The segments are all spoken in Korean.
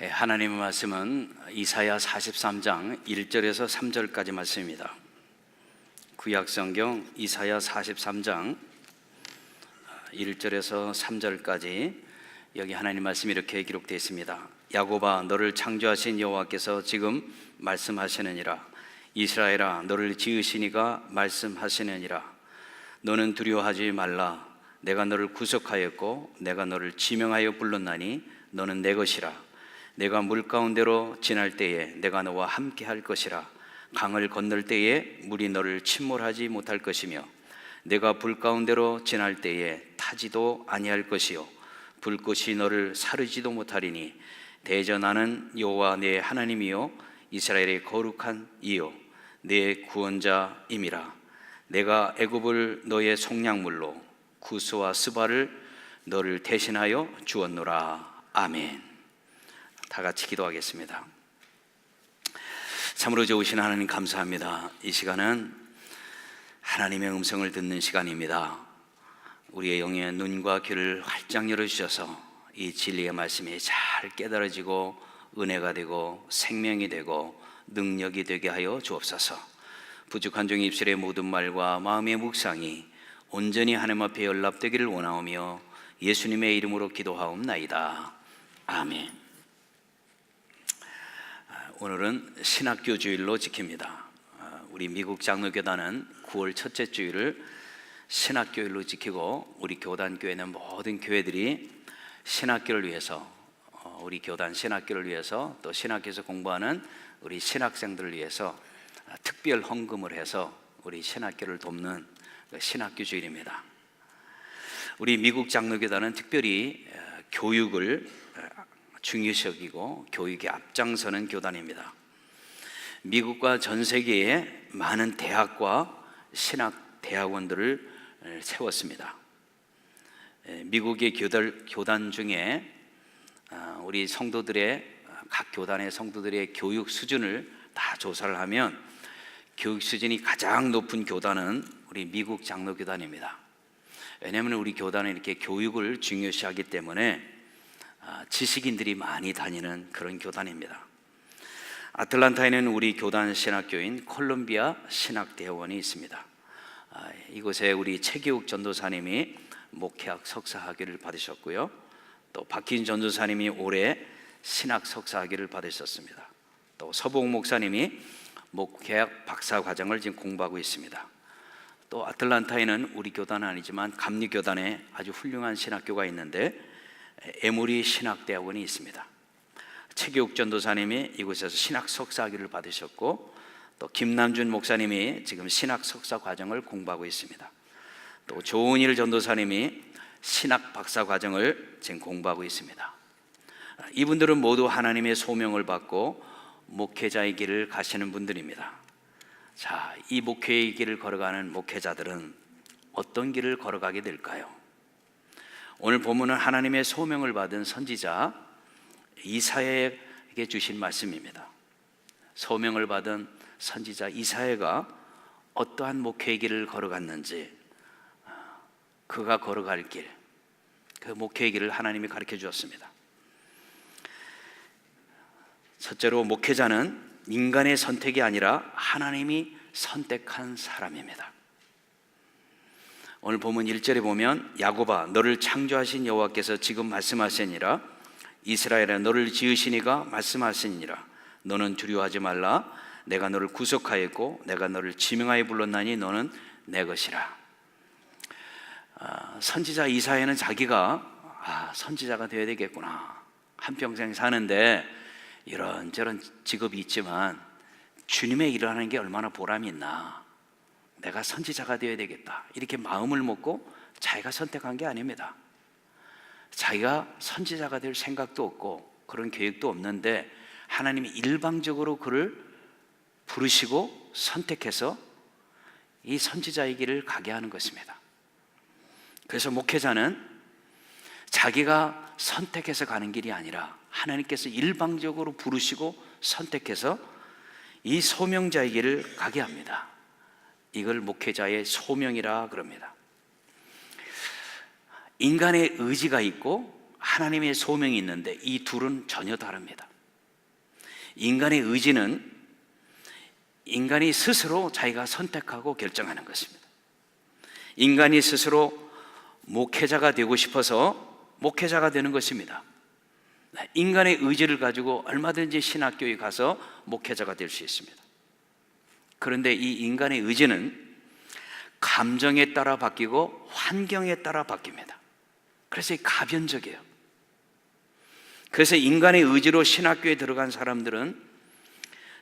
하나님의 말씀은 이사야 43장 1절에서 3절까지 말씀입니다. 구약성경 이사야 43장 1절에서 3절까지 여기 하나님 말씀이 이렇게 기록되어 있습니다. 야곱아, 너를 창조하신 여호와께서 지금 말씀하시느니라. 이스라엘아, 너를 지으시니가 말씀하시느니라. 너는 두려워하지 말라. 내가 너를 구속하였고 내가 너를 지명하여 불렀나니 너는 내 것이라. 내가 물 가운데로 지날 때에 내가 너와 함께 할 것이라. 강을 건널 때에 물이 너를 침몰하지 못할 것이며 내가 불 가운데로 지날 때에 타지도 아니할 것이요 불꽃이 너를 사르지도 못하리니 대저 나는 여호와 내 하나님이요 이스라엘의 거룩한 이요 내 구원자임이라. 내가 애굽을 너의 속량물로 구스와 스바를 너를 대신하여 주었노라. 아멘. 다 같이 기도하겠습니다. 참으로 좋으신 하나님 감사합니다. 이 시간은 하나님의 음성을 듣는 시간입니다. 우리의 영의 눈과 귀를 활짝 열어주셔서 이 진리의 말씀이 잘 깨달아지고 은혜가 되고 생명이 되고 능력이 되게 하여 주옵소서. 부족한 종의 입술의 모든 말과 마음의 묵상이 온전히 하나님 앞에 연락되기를 원하오며 예수님의 이름으로 기도하옵나이다. 아멘. 오늘은 신학교 주일로 지킵니다. 우리 미국 장로교단은 9월 첫째 주일을 신학교일로 지키고 우리 교단교회는 모든 교회들이 신학교를 위해서 우리 교단 신학교를 위해서 또 신학교에서 공부하는 우리 신학생들을 위해서 특별 헌금을 해서 우리 신학교를 돕는 신학교 주일입니다. 우리 미국 장로교단은 특별히 교육을 중요시 여기고 교육에 앞장서는 교단입니다. 미국과 전 세계에 많은 대학과 신학대학원들을 세웠습니다. 미국의 교단 중에 우리 성도들의 각 교단의 성도들의 교육 수준을 다 조사를 하면 교육 수준이 가장 높은 교단은 우리 미국 장로교단입니다. 왜냐하면 우리 교단은 이렇게 교육을 중요시하기 때문에 지식인들이 많이 다니는 그런 교단입니다. 아틀란타에는 우리 교단 신학교인 콜롬비아 신학대학원이 있습니다. 이곳에 우리 최기욱 전도사님이 목회학 석사 학위를 받으셨고요, 또 박희인 전도사님이 올해 신학 석사 학위를 받으셨습니다. 또 서복 목사님이 목회학 박사 과정을 지금 공부하고 있습니다. 또 아틀란타에는 우리 교단은 아니지만 감리교단에 아주 훌륭한 신학교가 있는데 에모리 신학대학원이 있습니다. 최기욱 전도사님이 이곳에서 신학 석사 학위를 받으셨고, 또 김남준 목사님이 지금 신학 석사 과정을 공부하고 있습니다. 또 조은일 전도사님이 신학 박사 과정을 지금 공부하고 있습니다. 이분들은 모두 하나님의 소명을 받고 목회자의 길을 가시는 분들입니다. 자, 이 목회의 길을 걸어가는 목회자들은 어떤 길을 걸어가게 될까요? 오늘 본문은 하나님의 소명을 받은 선지자 이사야에게 주신 말씀입니다. 소명을 받은 선지자 이사야가 어떠한 목회의 길을 걸어갔는지, 그가 걸어갈 길, 그 목회의 길을 하나님이 가르쳐 주었습니다. 첫째로, 목회자는 인간의 선택이 아니라 하나님이 선택한 사람입니다. 오늘 본문 1절에 보면 야곱아, 너를 창조하신 여호와께서 지금 말씀하시니라. 이스라엘아, 너를 지으시니가 말씀하시니라. 너는 두려워하지 말라. 내가 너를 구속하였고 내가 너를 지명하여 불렀나니 너는 내 것이라. 선지자 이사야는 자기가 선지자가 되어야 되겠구나, 한평생 사는데 이런저런 직업이 있지만 주님의 일을 하는 게 얼마나 보람이 있나, 내가 선지자가 되어야 되겠다, 이렇게 마음을 먹고 자기가 선택한 게 아닙니다. 자기가 선지자가 될 생각도 없고 그런 계획도 없는데 하나님이 일방적으로 그를 부르시고 선택해서 이 선지자의 길을 가게 하는 것입니다. 그래서 목회자는 자기가 선택해서 가는 길이 아니라 하나님께서 일방적으로 부르시고 선택해서 이 소명자의 길을 가게 합니다. 이걸 목회자의 소명이라 그럽니다. 인간의 의지가 있고 하나님의 소명이 있는데 이 둘은 전혀 다릅니다. 인간의 의지는 인간이 스스로 자기가 선택하고 결정하는 것입니다. 인간이 스스로 목회자가 되고 싶어서 목회자가 되는 것입니다. 인간의 의지를 가지고 얼마든지 신학교에 가서 목회자가 될 수 있습니다. 그런데 이 인간의 의지는 감정에 따라 바뀌고 환경에 따라 바뀝니다. 그래서 가변적이에요. 그래서 인간의 의지로 신학교에 들어간 사람들은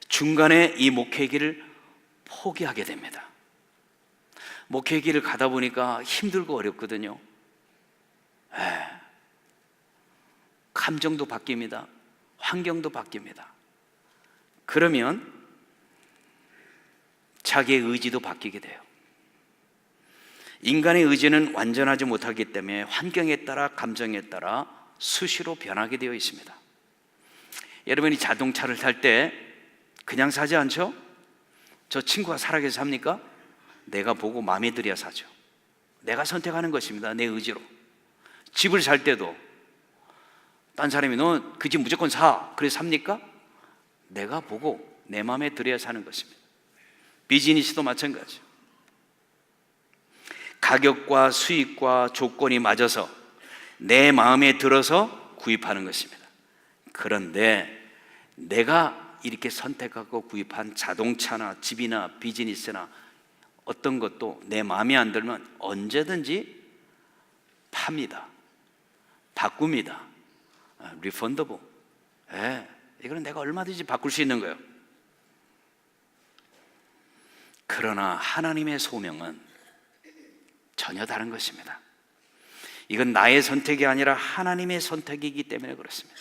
중간에 이 목회 길을 포기하게 됩니다. 목회 길을 가다 보니까 힘들고 어렵거든요. 감정도 바뀝니다. 환경도 바뀝니다. 그러면 자기의 의지도 바뀌게 돼요. 인간의 의지는 완전하지 못하기 때문에 환경에 따라 감정에 따라 수시로 변하게 되어 있습니다. 여러분이 자동차를 탈 때 그냥 사지 않죠? 저 친구가 살아계서 삽니까? 내가 보고 마음에 들어야 사죠. 내가 선택하는 것입니다. 내 의지로. 집을 살 때도 딴 사람이 너 그 집 무조건 사. 그래서 삽니까? 내가 보고 내 마음에 들어야 사는 것입니다. 비즈니스도 마찬가지. 가격과 수익과 조건이 맞아서 내 마음에 들어서 구입하는 것입니다. 그런데 내가 이렇게 선택하고 구입한 자동차나 집이나 비즈니스나 어떤 것도 내 마음에 안 들면 언제든지 팝니다. 바꿉니다. 리펀더블. 이거는 내가 얼마든지 바꿀 수 있는 거예요. 그러나 하나님의 소명은 전혀 다른 것입니다. 이건 나의 선택이 아니라 하나님의 선택이기 때문에 그렇습니다.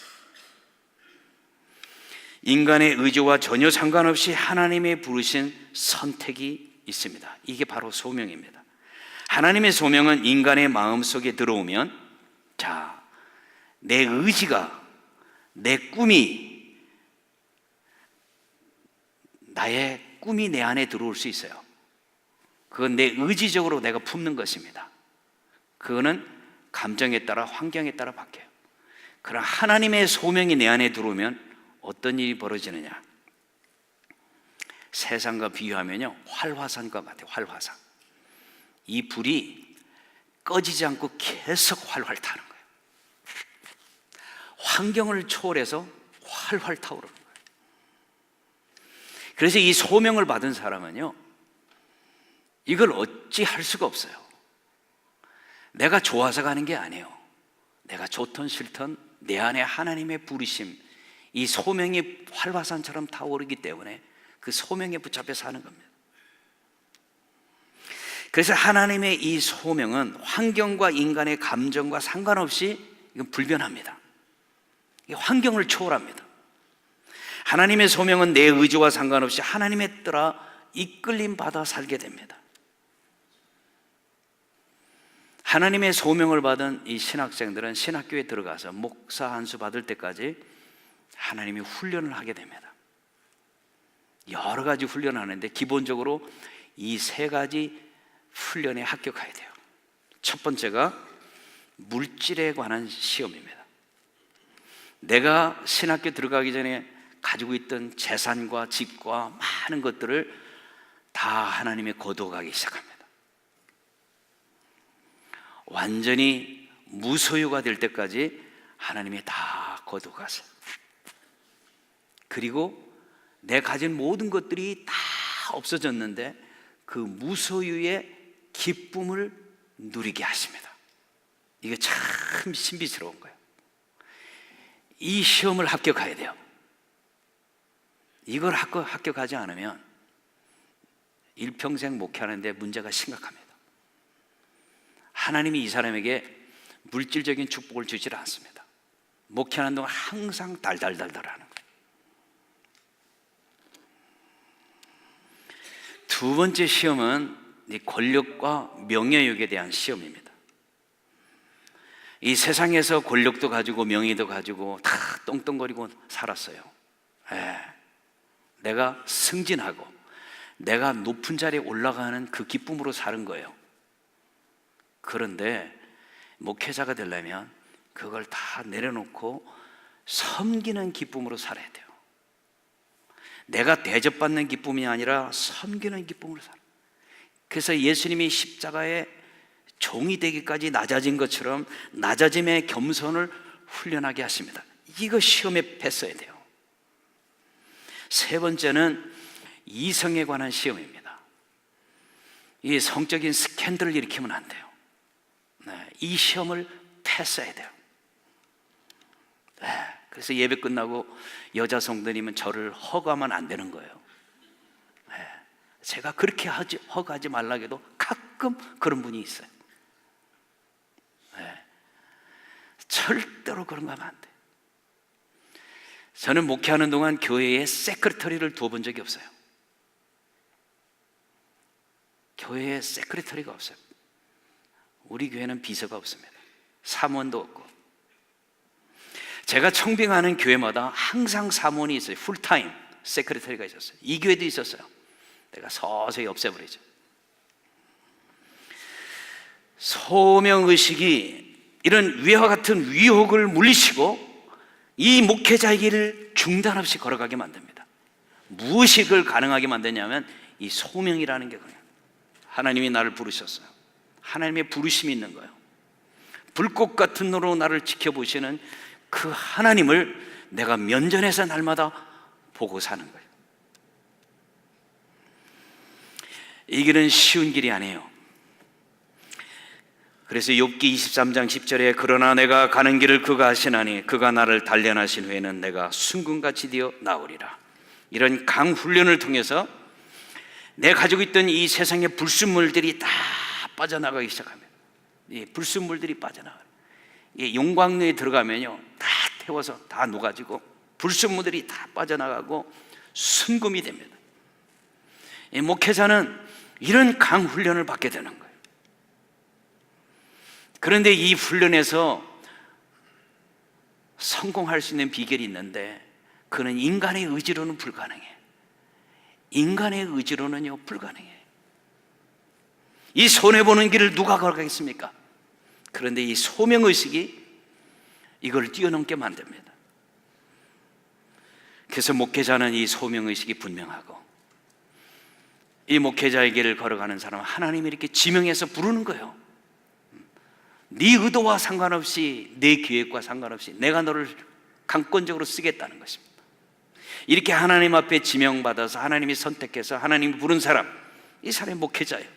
인간의 의지와 전혀 상관없이 하나님의 부르신 선택이 있습니다. 이게 바로 소명입니다. 하나님의 소명은 인간의 마음속에 들어오면 내 의지가, 내 꿈이, 나의 꿈이 내 안에 들어올 수 있어요. 그건 내 의지적으로 내가 품는 것입니다. 그거는 감정에 따라 환경에 따라 바뀌어요. 그러나 하나님의 소명이 내 안에 들어오면 어떤 일이 벌어지느냐? 세상과 비유하면요, 활화산과 같아요. 활화산. 이 불이 꺼지지 않고 계속 활활 타는 거예요. 환경을 초월해서 활활 타오르는 거예요. 그래서 이 소명을 받은 사람은요, 이걸 어찌 할 수가 없어요. 내가 좋아서 가는 게 아니에요. 내가 좋든 싫든 내 안에 하나님의 부르심, 이 소명이 활화산처럼 타오르기 때문에 그 소명에 붙잡혀 사는 겁니다. 그래서 하나님의 이 소명은 환경과 인간의 감정과 상관없이 이건 불변합니다. 환경을 초월합니다. 하나님의 소명은 내 의지와 상관없이 하나님에 따라 이끌림 받아 살게 됩니다. 하나님의 소명을 받은 이 신학생들은 신학교에 들어가서 목사 한 수 받을 때까지 하나님이 훈련을 하게 됩니다. 여러 가지 훈련을 하는데 기본적으로 이 세 가지 훈련에 합격해야 돼요. 첫 번째가 물질에 관한 시험입니다. 내가 신학교 들어가기 전에 가지고 있던 재산과 집과 많은 것들을 다 하나님의 거두어가기 시작합니다. 완전히 무소유가 될 때까지 하나님이 다 거두어가세요. 그리고 내 가진 모든 것들이 다 없어졌는데 그 무소유의 기쁨을 누리게 하십니다. 이게 참 신비스러운 거예요. 이 시험을 합격해야 돼요. 이걸 합격하지 않으면 일평생 목회하는데 문제가 심각합니다. 하나님이 이 사람에게 물질적인 축복을 주질 않습니다. 목회하는 동안 항상 달달달달하는 거예요. 두 번째 시험은 권력과 명예욕에 대한 시험입니다. 이 세상에서 권력도 가지고 명예도 가지고 다 똥똥거리고 살았어요. 내가 승진하고 내가 높은 자리에 올라가는 그 기쁨으로 사는 거예요. 그런데 목회자가 되려면 그걸 다 내려놓고 섬기는 기쁨으로 살아야 돼요. 내가 대접받는 기쁨이 아니라 섬기는 기쁨으로 살아. 그래서 예수님이 십자가에 종이 되기까지 낮아진 것처럼 낮아짐의 겸손을 훈련하게 하십니다. 이거 시험에 패스해야 돼요. 세 번째는 이성에 관한 시험입니다. 이 성적인 스캔들을 일으키면 안 돼요. 이 시험을 패스해야 돼요. 그래서 예배 끝나고 여자 성도님은 저를 허가하면 안 되는 거예요. 제가 그렇게 허가하지 말라고 해도 가끔 그런 분이 있어요. 절대로 그런 거 하면 안 돼요. 저는 목회하는 동안 교회에 세크리터리를 두어본 적이 없어요. 교회에 세크리터리가 없어요. 우리 교회는 비서가 없습니다. 사무원도 없고. 제가 청빙하는 교회마다 항상 사무원이 있어요. 풀타임 세크리터리가 있었어요. 이 교회도 있었어요. 내가 서서히 없애버리죠. 소명의식이 이런 위와 같은 유혹을 물리치고 이 목회자의 길을 중단 없이 걸어가게 만듭니다. 무엇이 그걸 가능하게 만드냐면 이 소명이라는 게 그래요. 하나님이 나를 부르셨어요. 하나님의 부르심이 있는 거예요. 불꽃 같은 눈으로 나를 지켜보시는 그 하나님을 내가 면전에서 날마다 보고 사는 거예요. 이 길은 쉬운 길이 아니에요. 그래서 욥기 23장 10절에 그러나 내가 가는 길을 그가 아시나니 그가 나를 단련하신 후에는 내가 순금같이 되어 나오리라. 이런 강훈련을 통해서 내 가지고 있던 이 세상의 불순물들이 다 빠져나가기 시작합니다. 이 불순물들이 빠져나가요. 용광로에 들어가면요 다 태워서 다 녹아지고 불순물들이 다 빠져나가고 순금이 됩니다. 이 목회자는 이런 강훈련을 받게 되는 거예요. 그런데 이 훈련에서 성공할 수 있는 비결이 있는데 그는 인간의 의지로는 불가능해. 인간의 의지로는요 불가능해. 이 손해보는 길을 누가 걸어가겠습니까? 그런데 이 소명의식이 이걸 뛰어넘게 만듭니다. 그래서 목회자는 이 소명의식이 분명하고 이 목회자의 길을 걸어가는 사람은 하나님이 이렇게 지명해서 부르는 거예요. 네 의도와 상관없이 내 계획과 상관없이 내가 너를 강권적으로 쓰겠다는 것입니다. 이렇게 하나님 앞에 지명받아서 하나님이 선택해서 하나님이 부른 사람, 이 사람이 목회자예요.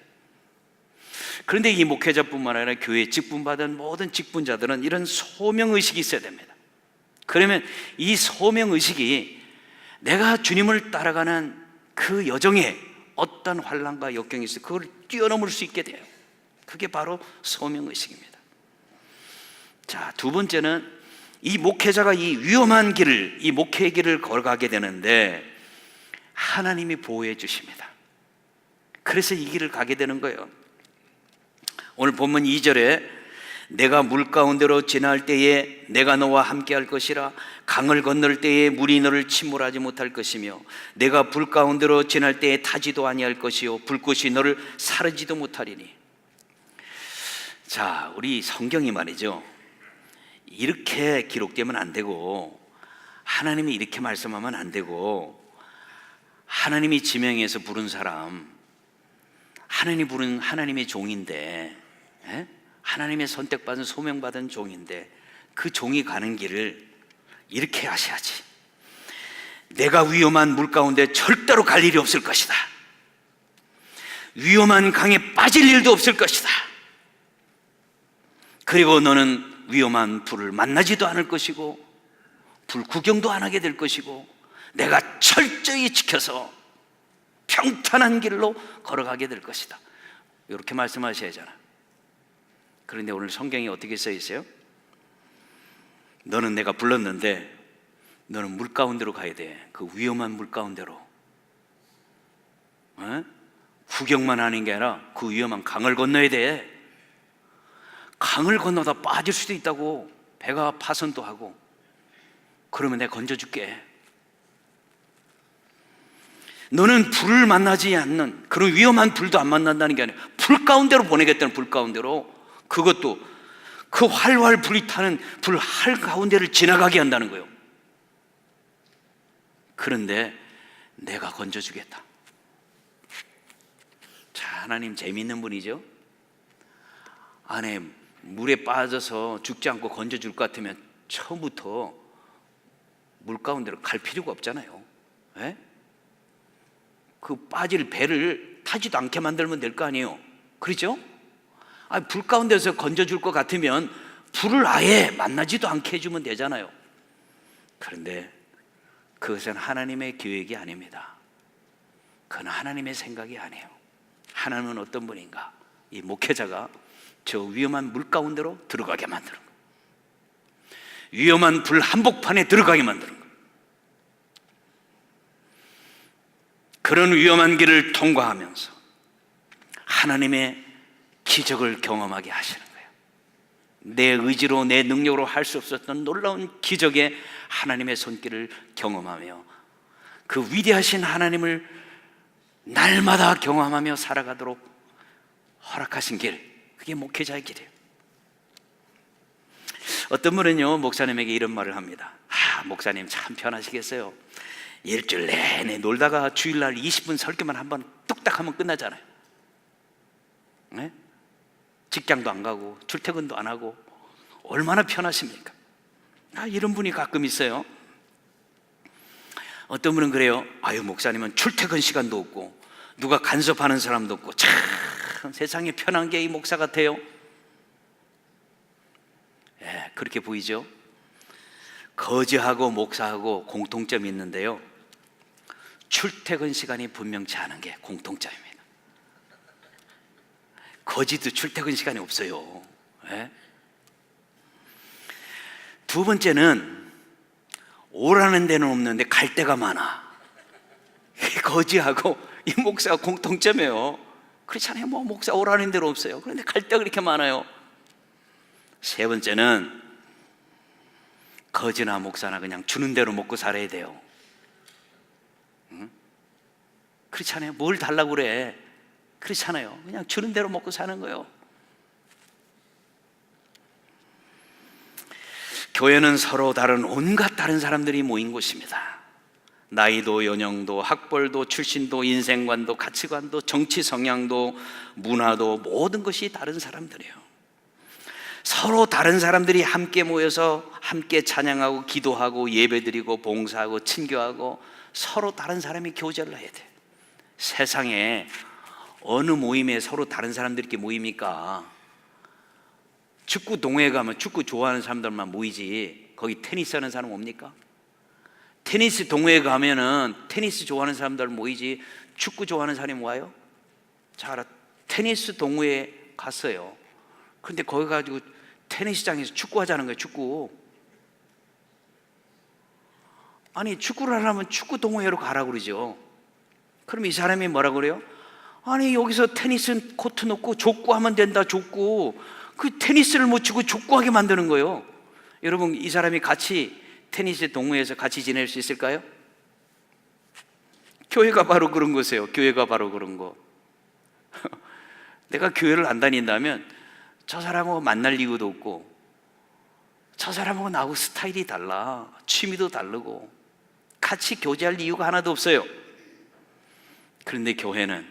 그런데 이 목회자뿐만 아니라 교회에 직분받은 모든 직분자들은 이런 소명의식이 있어야 됩니다. 그러면 이 소명의식이 내가 주님을 따라가는 그 여정에 어떤 환난과 역경이 있어요. 그걸 뛰어넘을 수 있게 돼요. 그게 바로 소명의식입니다. 자, 두 번째는 이 목회자가 이 위험한 길을, 이 목회의 길을 걸어가게 되는데 하나님이 보호해 주십니다. 그래서 이 길을 가게 되는 거예요. 오늘 본문 2절에 내가 물 가운데로 지날 때에 내가 너와 함께 할 것이라 강을 건널 때에 물이 너를 침몰하지 못할 것이며 내가 불 가운데로 지날 때에 타지도 아니할 것이요 불꽃이 너를 사르지도 못하리니. 자, 우리 성경이 말이죠, 이렇게 기록되면 안 되고 하나님이 이렇게 말씀하면 안 되고 하나님이 지명해서 부른 사람, 하나님이 부른 하나님의 종인데, 하나님의 선택받은 소명받은 종인데 그 종이 가는 길을 이렇게 하셔야지. 내가 위험한 물 가운데 절대로 갈 일이 없을 것이다. 위험한 강에 빠질 일도 없을 것이다. 그리고 너는 위험한 불을 만나지도 않을 것이고 불 구경도 안 하게 될 것이고 내가 철저히 지켜서 평탄한 길로 걸어가게 될 것이다. 이렇게 말씀하셔야잖아. 그런데 오늘 성경에 어떻게 써 있어요? 너는 내가 불렀는데 너는 물 가운데로 가야 돼. 그 위험한 물 가운데로. 구경만 하는 게 아니라 그 위험한 강을 건너야 돼. 강을 건너다 빠질 수도 있다고. 배가 파손도 하고. 그러면 내가 건져줄게. 너는 불을 만나지 않는, 그런 위험한 불도 안 만난다는 게 아니라 불 가운데로 보내겠다는, 불 가운데로. 그것도 그 활활 불이 타는 불 할 가운데를 지나가게 한다는 거예요. 그런데 내가 건져주겠다. 자, 하나님 재미있는 분이죠. 안에 물에 빠져서 죽지 않고 건져줄 것 같으면 처음부터 물 가운데로 갈 필요가 없잖아요. 예? 그 빠질 배를 타지도 않게 만들면 될 거 아니에요. 그렇죠? 불 가운데서 건져줄 것 같으면 불을 아예 만나지도 않게 해주면 되잖아요. 그런데 그것은 하나님의 계획이 아닙니다. 그건 하나님의 생각이 아니에요. 하나님은 어떤 분인가? 이 목회자가 저 위험한 물 가운데로 들어가게 만드는 거예요. 위험한 불 한복판에 들어가게 만드는 거예요. 그런 위험한 길을 통과하면서 하나님의 기적을 경험하게 하시는 거예요. 내 의지로 내 능력으로 할 수 없었던 놀라운 기적의 하나님의 손길을 경험하며 그 위대하신 하나님을 날마다 경험하며 살아가도록 허락하신 길, 그게 목회자의 길이에요. 어떤 분은요, 목사님에게 이런 말을 합니다. 목사님 참 편하시겠어요. 일주일 내내 놀다가 주일날 20분 설교만 한번 뚝딱 하면 끝나잖아요. 네? 직장도 안 가고 출퇴근도 안 하고 얼마나 편하십니까? 이런 분이 가끔 있어요. 어떤 분은 그래요. 목사님은 출퇴근 시간도 없고 누가 간섭하는 사람도 없고 참 세상에 편한 게 이 목사 같아요. 그렇게 보이죠? 거지하고 목사하고 공통점이 있는데요, 출퇴근 시간이 분명치 않은 게 공통점입니다. 거지도 출퇴근 시간이 없어요. 두 번째는 오라는 데는 없는데 갈 데가 많아. 거지하고 이 목사가 공통점이에요. 그렇잖아요. 목사 오라는 데는 없어요. 그런데 갈 데가 그렇게 많아요. 세 번째는 거지나 목사나 그냥 주는 대로 먹고 살아야 돼요. 그렇잖아요. 뭘 달라고 그래. 그렇잖아요. 그냥 주는 대로 먹고 사는 거예요. 교회는 서로 다른 온갖 다른 사람들이 모인 곳입니다. 나이도 연령도 학벌도 출신도 인생관도 가치관도 정치 성향도 문화도 모든 것이 다른 사람들이에요. 서로 다른 사람들이 함께 모여서 함께 찬양하고 기도하고 예배드리고 봉사하고 친교하고 서로 다른 사람이 교제를 해야 돼. 세상에 어느 모임에 서로 다른 사람들이 이렇게 모입니까? 축구 동호회 가면 축구 좋아하는 사람들만 모이지 거기 테니스 하는 사람 옵니까? 테니스 동호회 가면은 테니스 좋아하는 사람들 모이지 축구 좋아하는 사람이 와요? 자, 테니스 동호회 갔어요. 근데 거기 가지고 테니스장에서 축구하자는 거예요. 축구. 아니, 축구를 하려면 축구 동호회로 가라고 그러죠. 그럼 이 사람이 뭐라고 그래요? 아니, 여기서 테니스 코트 놓고 족구하면 된다. 족구. 그 테니스를 못 치고 족구하게 만드는 거예요. 여러분, 이 사람이 같이 테니스 동호회에서 같이 지낼 수 있을까요? 교회가 바로 그런 거세요. 교회가 바로 그런 거. 내가 교회를 안 다닌다면 저 사람하고 만날 이유도 없고, 저 사람하고 나하고 스타일이 달라, 취미도 다르고 같이 교제할 이유가 하나도 없어요. 그런데 교회는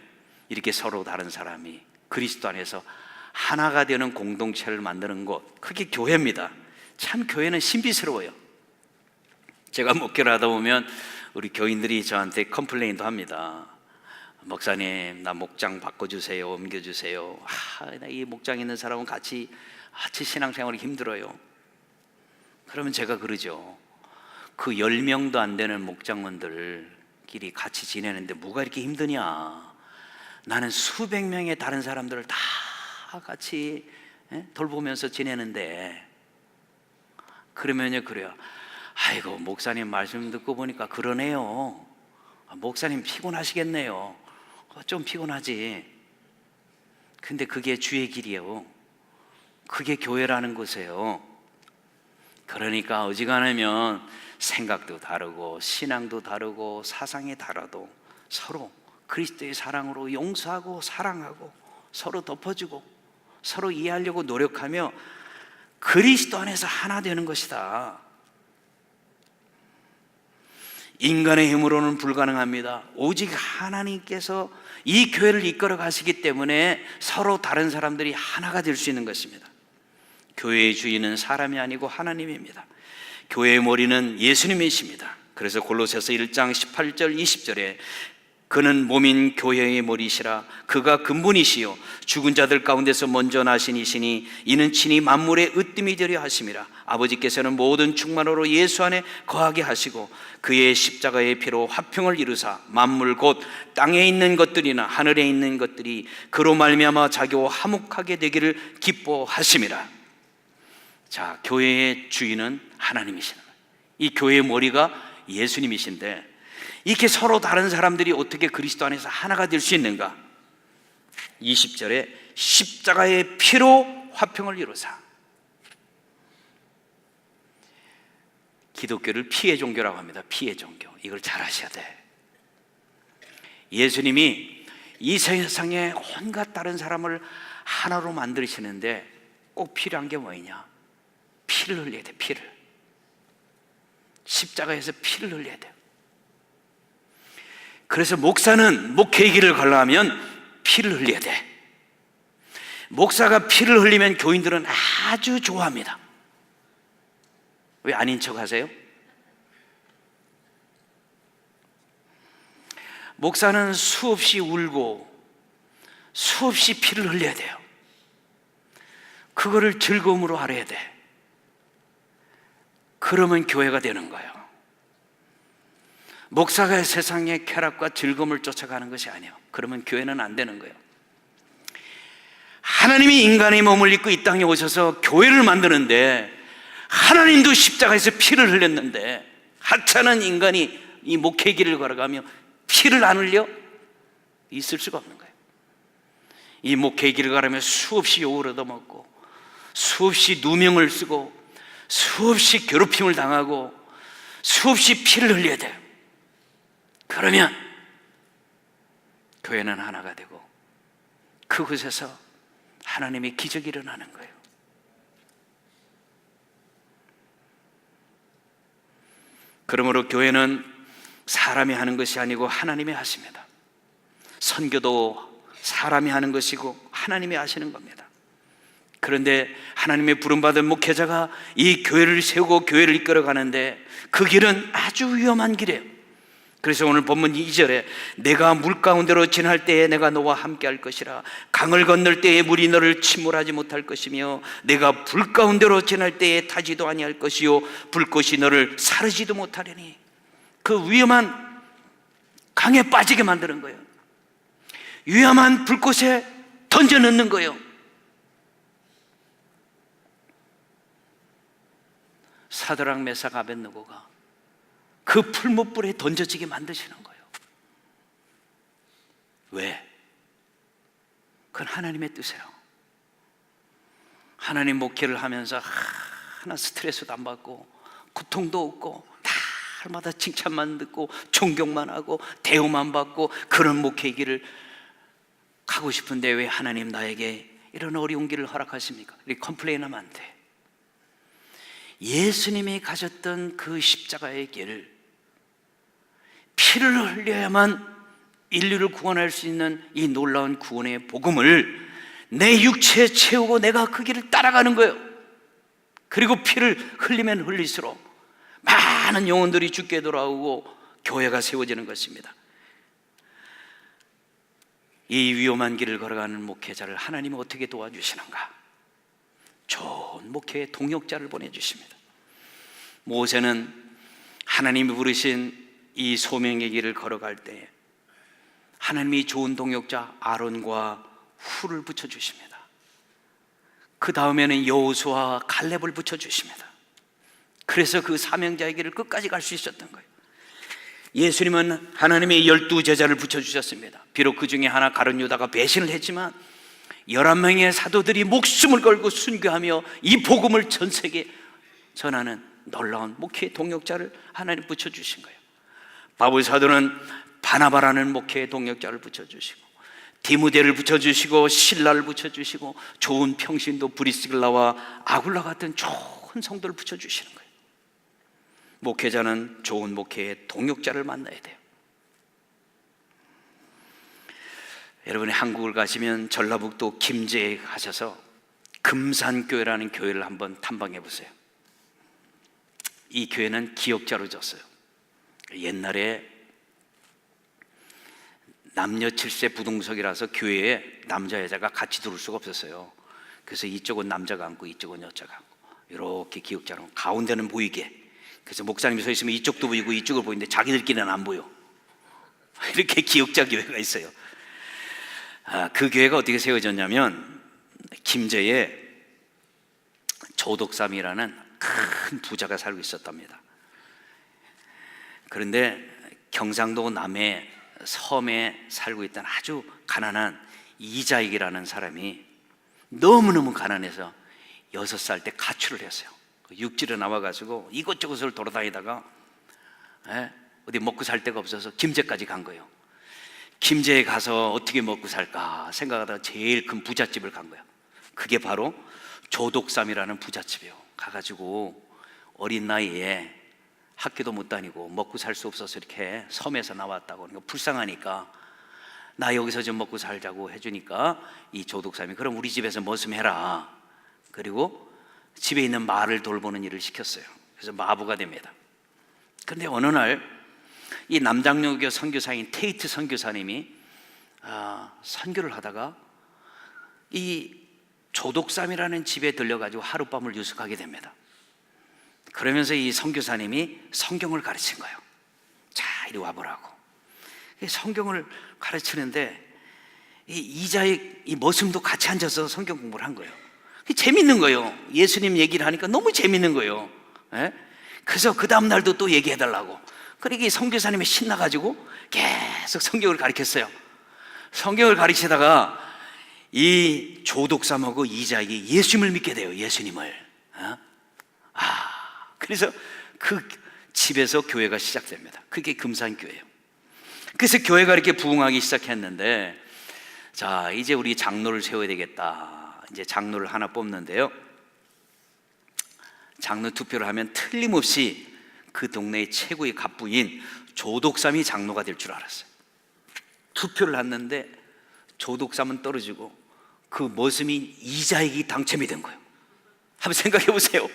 이렇게 서로 다른 사람이 그리스도 안에서 하나가 되는 공동체를 만드는 곳, 그게 교회입니다. 참 교회는 신비스러워요. 제가 목회를 하다 보면 우리 교인들이 저한테 컴플레인도 합니다. 목사님, 나 목장 바꿔주세요, 옮겨주세요. 나 이 목장 있는 사람은 같이 신앙생활이 힘들어요. 그러면 제가 그러죠. 그 10명도 안 되는 목장원들끼리 같이 지내는데 뭐가 이렇게 힘드냐? 나는 수백 명의 다른 사람들을 다 같이 돌보면서 지내는데. 그러면요, 그래요. 아이고, 목사님 말씀 듣고 보니까 그러네요. 목사님 피곤하시겠네요. 좀 피곤하지. 근데 그게 주의 길이에요. 그게 교회라는 곳이에요. 그러니까 어지간하면 생각도 다르고 신앙도 다르고 사상이 달라도 서로 그리스도의 사랑으로 용서하고 사랑하고 서로 덮어주고 서로 이해하려고 노력하며 그리스도 안에서 하나 되는 것이다. 인간의 힘으로는 불가능합니다. 오직 하나님께서 이 교회를 이끌어 가시기 때문에 서로 다른 사람들이 하나가 될 수 있는 것입니다. 교회의 주인은 사람이 아니고 하나님입니다. 교회의 머리는 예수님이십니다. 그래서 골로새서 1장 18절 20절에 그는 몸인 교회의 머리시라. 그가 근본이시요 죽은 자들 가운데서 먼저 나신 이시니 이는 친히 만물의 으뜸이 되려 하심이라. 아버지께서는 모든 충만으로 예수 안에 거하게 하시고 그의 십자가의 피로 화평을 이루사 만물 곧 땅에 있는 것들이나 하늘에 있는 것들이 그로 말미암아 자기와 화목하게 되기를 기뻐하심이라. 자, 교회의 주인은 하나님이시는 거예요. 이 교회의 머리가 예수님이신데 이렇게 서로 다른 사람들이 어떻게 그리스도 안에서 하나가 될 수 있는가? 20절에 십자가의 피로 화평을 이루사. 기독교를 피의 종교라고 합니다. 피의 종교. 이걸 잘 아셔야 돼. 예수님이 이 세상에 온갖 다른 사람을 하나로 만드시는데 꼭 필요한 게 뭐냐? 피를 흘려야 돼. 피를. 십자가에서 피를 흘려야 돼요. 그래서 목사는 목회의 길을 가려면 피를 흘려야 돼. 목사가 피를 흘리면 교인들은 아주 좋아합니다. 왜 아닌 척 하세요? 목사는 수없이 울고 수없이 피를 흘려야 돼요. 그거를 즐거움으로 알아야 돼. 그러면 교회가 되는 거예요. 목사가 세상의 쾌락과 즐거움을 쫓아가는 것이 아니에요. 그러면 교회는 안 되는 거예요. 하나님이 인간의 몸을 입고 이 땅에 오셔서 교회를 만드는데 하나님도 십자가에서 피를 흘렸는데 하찮은 인간이 이 목회의 길을 걸어가며 피를 안 흘려? 있을 수가 없는 거예요. 이 목회의 길을 걸으며 수없이 욕을 얻어먹고 수없이 누명을 쓰고 수없이 괴롭힘을 당하고 수없이 피를 흘려야 돼요. 그러면 교회는 하나가 되고 그곳에서 하나님의 기적이 일어나는 거예요. 그러므로 교회는 사람이 하는 것이 아니고 하나님이 하십니다. 선교도 사람이 하는 것이고 하나님이 하시는 겁니다. 그런데 하나님의 부름받은 목회자가 이 교회를 세우고 교회를 이끌어 가는데 그 길은 아주 위험한 길이에요. 그래서 오늘 본문 2절에 내가 물 가운데로 지날 때에 내가 너와 함께 할 것이라. 강을 건널 때에 물이 너를 침몰하지 못할 것이며 내가 불 가운데로 지날 때에 타지도 아니할 것이요 불꽃이 너를 사르지도 못하려니. 그 위험한 강에 빠지게 만드는 거예요. 위험한 불꽃에 던져 넣는 거예요. 사드락 메삭 아벳느고가 그 풀무불에 던져지게 만드시는 거예요. 왜? 그건 하나님의 뜻이에요. 하나님 목회를 하면서 하나 스트레스도 안 받고 고통도 없고 날마다 칭찬만 듣고 존경만 하고 대우만 받고 그런 목회의 길을 가고 싶은데 왜 하나님 나에게 이런 어려운 길을 허락하십니까? 이렇게 컴플레인하면 안 돼. 예수님이 가셨던 그 십자가의 길을 피를 흘려야만 인류를 구원할 수 있는 이 놀라운 구원의 복음을 내 육체에 채우고 내가 그 길을 따라가는 거예요. 그리고 피를 흘리면 흘릴수록 많은 영혼들이 죽게 돌아오고 교회가 세워지는 것입니다. 이 위험한 길을 걸어가는 목회자를 하나님은 어떻게 도와주시는가? 좋은 목회의 동역자를 보내주십니다. 모세는 하나님이 부르신 이 소명의 길을 걸어갈 때 하나님이 좋은 동역자 아론과 훌을 붙여주십니다. 그 다음에는 여호수아와 갈렙을 붙여주십니다. 그래서 그 사명자의 길을 끝까지 갈 수 있었던 거예요. 예수님은 하나님의 12제자를 붙여주셨습니다. 비록 그 중에 하나 가룟 유다가 배신을 했지만 11명의 사도들이 목숨을 걸고 순교하며 이 복음을 전 세계에 전하는 놀라운 목회의 동역자를 하나님 붙여주신 거예요. 바울 사도는 바나바라는 목회의 동역자를 붙여주시고 디모데를 붙여주시고 실라를 붙여주시고 좋은 평신도 브리스길라와 아굴라 같은 좋은 성도를 붙여주시는 거예요. 목회자는 좋은 목회의 동역자를 만나야 돼요. 여러분이 한국을 가시면 전라북도 김제에 가셔서 금산교회라는 교회를 한번 탐방해 보세요. 이 교회는 기역자로 졌어요. 옛날에 남녀 7세 부동석이라서 교회에 남자 여자가 같이 들어올 수가 없었어요. 그래서 이쪽은 남자가 앉고 이쪽은 여자가 앉고 이렇게 기역자로 가운데는 보이게. 그래서 목사님이 서 있으면 이쪽도 보이고 이쪽을 보이는데 자기들끼리는 안 보여. 이렇게 기역자 교회가 있어요. 그 교회가 어떻게 세워졌냐면 김제에 조덕삼이라는 큰 부자가 살고 있었답니다. 그런데 경상도 남해 섬에 살고 있던 아주 가난한 이자익이라는 사람이 너무너무 가난해서 6살 때 가출을 했어요. 육지로 나와가지고 이곳저곳을 돌아다니다가 어디 먹고 살 데가 없어서 김제까지 간 거예요. 김제에 가서 어떻게 먹고 살까 생각하다가 제일 큰 부잣집을 간 거야. 그게 바로 조덕삼이라는 부잣집이에요. 가가지고 어린 나이에 학교도 못 다니고 먹고 살 수 없어서 이렇게 섬에서 나왔다고. 그러니까 불쌍하니까 나 여기서 좀 먹고 살자고 해주니까 이 조덕삼이 그럼 우리 집에서 뭐 좀 해라. 그리고 집에 있는 말을 돌보는 일을 시켰어요. 그래서 마부가 됩니다. 그런데 어느 날 이 남장로교 선교사인 테이트 선교사님이 선교를 하다가 이 조덕삼이라는 집에 들려가지고 하룻밤을 유숙하게 됩니다. 그러면서 이 선교사님이 성경을 가르친 거예요. 자, 이리 와보라고. 성경을 가르치는데 이자의 이 머슴도 같이 앉아서 성경 공부를 한 거예요. 재밌는 거예요. 예수님 얘기를 하니까 너무 재밌는 거예요. 그래서 그 다음 날도 또 얘기해달라고. 그러니까 이 선교사님이 신나가지고 계속 성경을 가르쳤어요. 성경을 가르치다가 이 조덕삼하고 이자익이 예수님을 믿게 돼요. 예수님을. 그래서 그 집에서 교회가 시작됩니다. 그게 금산교회예요. 그래서 교회가 이렇게 부흥하기 시작했는데, 자, 이제 우리 장로를 세워야 되겠다. 이제 장로를 하나 뽑는데요, 장로 투표를 하면 틀림없이 그 동네의 최고의 갑부인 조덕삼이 장로가 될 줄 알았어요. 투표를 했는데 조덕삼은 떨어지고 그 머슴인 이자익이 당첨이 된 거예요. 한번 생각해 보세요.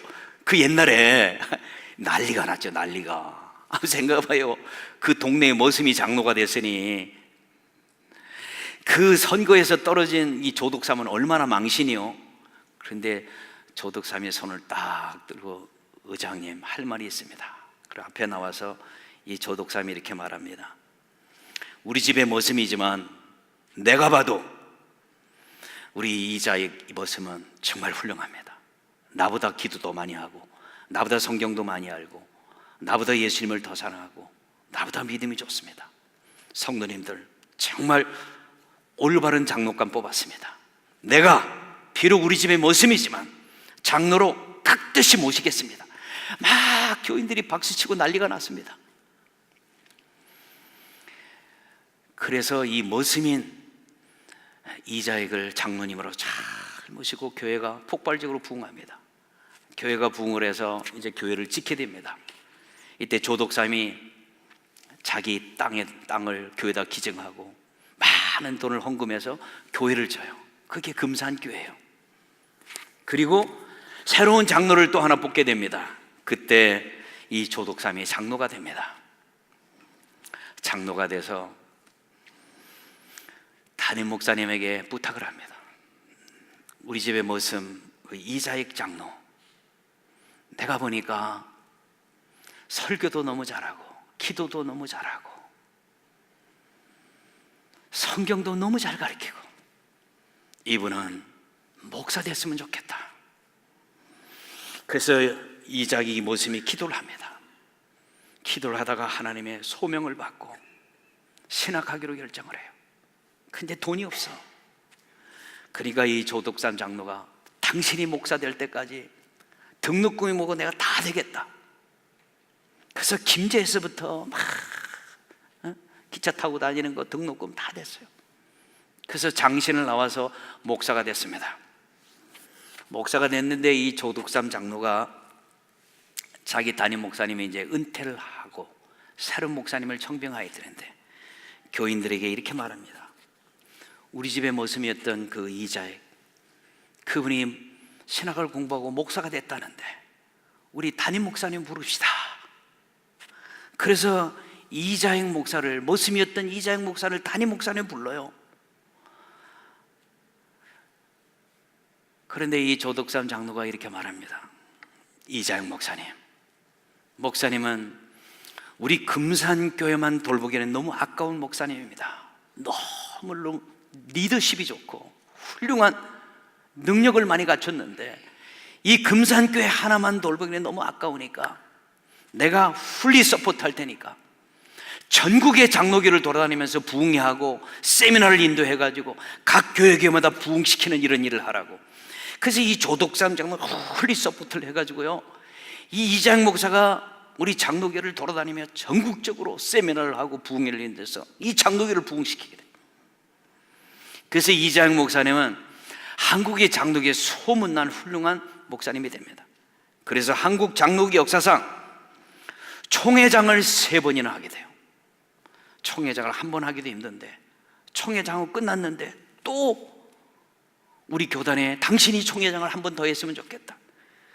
그 옛날에 난리가 났죠. 난리가. 한번 생각해봐요. 그 동네의 머슴이 장로가 됐으니 그 선거에서 떨어진 이 조덕삼은 얼마나 망신이요. 그런데 조덕삼이 손을 딱 들고 의장님 할 말이 있습니다. 그리고 앞에 나와서 이 조덕삼이 이렇게 말합니다. 우리 집의 머슴이지만 내가 봐도 우리 이자익 머슴은 정말 훌륭합니다. 나보다 기도도 많이 하고 나보다 성경도 많이 알고 나보다 예수님을 더 사랑하고 나보다 믿음이 좋습니다. 성도님들 정말 올바른 장로감 뽑았습니다. 내가 비록 우리 집의 머슴이지만 장로로 깍듯이 모시겠습니다. 막 교인들이 박수치고 난리가 났습니다. 그래서 이 머슴인 이자익을 장로님으로 잘 모시고 교회가 폭발적으로 부흥합니다. 교회가 부흥을 해서 이제 교회를 짓게 됩니다. 이때 조덕삼이 자기 땅을 교회에다 기증하고 많은 돈을 헌금해서 교회를 져요. 그게 금산교회예요. 그리고 새로운 장로를 또 하나 뽑게 됩니다. 그때 이 조덕삼이 장로가 됩니다. 장로가 돼서 담임 목사님에게 부탁을 합니다. 우리 집의 머슴 이자익 장로, 내가 보니까 설교도 너무 잘하고 기도도 너무 잘하고 성경도 너무 잘 가르치고 이분은 목사 됐으면 좋겠다. 그래서 이자익 머슴이 기도를 합니다. 기도를 하다가 하나님의 소명을 받고 신학하기로 결정을 해요. 근데 돈이 없어. 그러니까 이 조덕삼 장로가 당신이 목사 될 때까지 등록금이 뭐고 내가 다 되겠다. 그래서 김제에서부터 막 기차 타고 다니는 거 등록금 다 됐어요. 그래서 장신을 나와서 목사가 됐습니다. 목사가 됐는데 이 조덕삼 장로가 자기 담임 목사님이 이제 은퇴를 하고 새로운 목사님을 청빙하게 되는데 교인들에게 이렇게 말합니다. 우리 집의 모습이었던 그 이자익, 그분이 신학을 공부하고 목사가 됐다는데 우리 담임 목사님 부릅시다. 그래서 이자익 목사를, 모습이었던 이자익 목사를 담임 목사님 불러요. 그런데 이 조덕삼 장로가 이렇게 말합니다. 이자익 목사님은 우리 금산교회만 돌보기에는 너무 아까운 목사님입니다. 너무 리더십이 좋고 훌륭한 능력을 많이 갖췄는데 이 금산교회 하나만 돌보기에는 너무 아까우니까 내가 풀리 서포트 할 테니까 전국의 장로교를 돌아다니면서 부흥회하고 세미나를 인도해가지고 각 교회마다 부흥시키는 이런 일을 하라고. 그래서 이 조덕삼 장로가 풀리 서포트를 해가지고요, 이 이자익 목사가 우리 장로교를 돌아다니며 전국적으로 세미나를 하고 부흥회를 인도해서 이 장로교를 부흥시키게 돼요. 그래서 이자익 목사님은 한국의 장로교에 소문난 훌륭한 목사님이 됩니다. 그래서 한국 장로교 역사상 총회장을 3번이나 하게 돼요. 총회장을 한 번 하기도 힘든데 총회장은 끝났는데 또 우리 교단에 당신이 총회장을 한 번 더 했으면 좋겠다.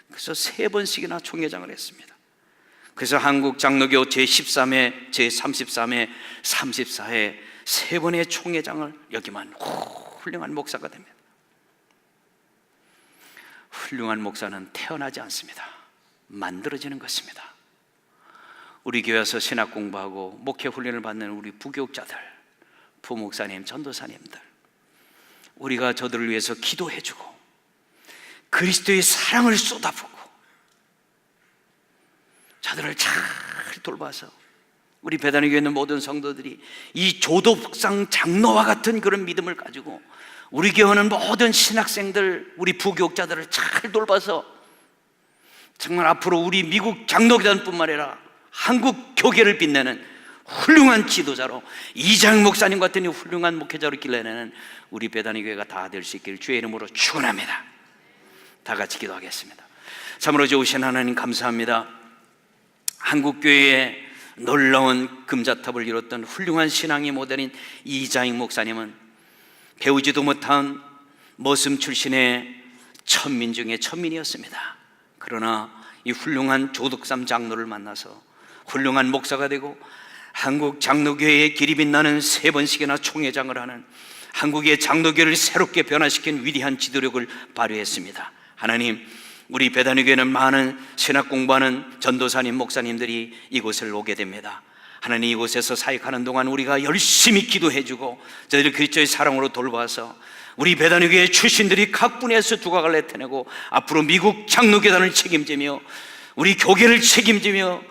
그래서 3번씩이나 총회장을 했습니다. 그래서 한국 장로교 제13회, 제33회, 34회 3번의 총회장을 여기만 훌륭한 목사가 됩니다. 훌륭한 목사는 태어나지 않습니다. 만들어지는 것입니다. 우리 교회에서 신학 공부하고 목회 훈련을 받는 우리 부교육자들, 부목사님, 전도사님들, 우리가 저들을 위해서 기도해주고 그리스도의 사랑을 쏟아붓고 저들을 잘 돌봐서 우리 배단의 교회 있는 모든 성도들이 이 조덕상 장로와 같은 그런 믿음을 가지고 우리 교회는 모든 신학생들, 우리 부교육자들을 잘 돌봐서 정말 앞으로 우리 미국 장로교단뿐만 아니라 한국 교계를 빛내는 훌륭한 지도자로, 이장 목사님 같은 훌륭한 목회자로 길러내는 우리 배단의 교회가 다 될 수 있기를 주의 이름으로 축원합니다. 다 같이 기도하겠습니다. 참으로 좋으신 하나님 감사합니다. 한국교회에 놀라운 금자탑을 이뤘던 훌륭한 신앙의 모델인 이자익 목사님은 배우지도 못한 머슴 출신의 천민 중에 천민이었습니다. 그러나 이 훌륭한 조덕삼 장로를 만나서 훌륭한 목사가 되고 한국 장로교회의 길이 빛나는 3번씩이나 총회장을 하는 한국의 장로교회를 새롭게 변화시킨 위대한 지도력을 발휘했습니다. 하나님, 우리 배단의 교회는 많은 신학 공부하는 전도사님, 목사님들이 이곳을 오게 됩니다. 하나님, 이곳에서 사역하는 동안 우리가 열심히 기도해주고 저희를 그리스도의 사랑으로 돌봐서 우리 배단의 교회 출신들이 각 분야에서 두각을 나타내고 앞으로 미국 장로교단을 책임지며 우리 교계를 책임지며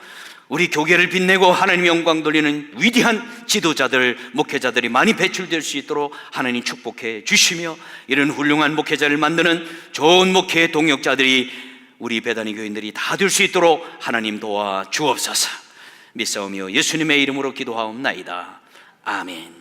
우리 교계를 빛내고 하나님 영광 돌리는 위대한 지도자들, 목회자들이 많이 배출될 수 있도록 하나님 축복해 주시며 이런 훌륭한 목회자를 만드는 좋은 목회의 동역자들이 우리 배단의 교인들이 다 될 수 있도록 하나님 도와 주옵소서. 믿사오며 예수님의 이름으로 기도하옵나이다. 아멘.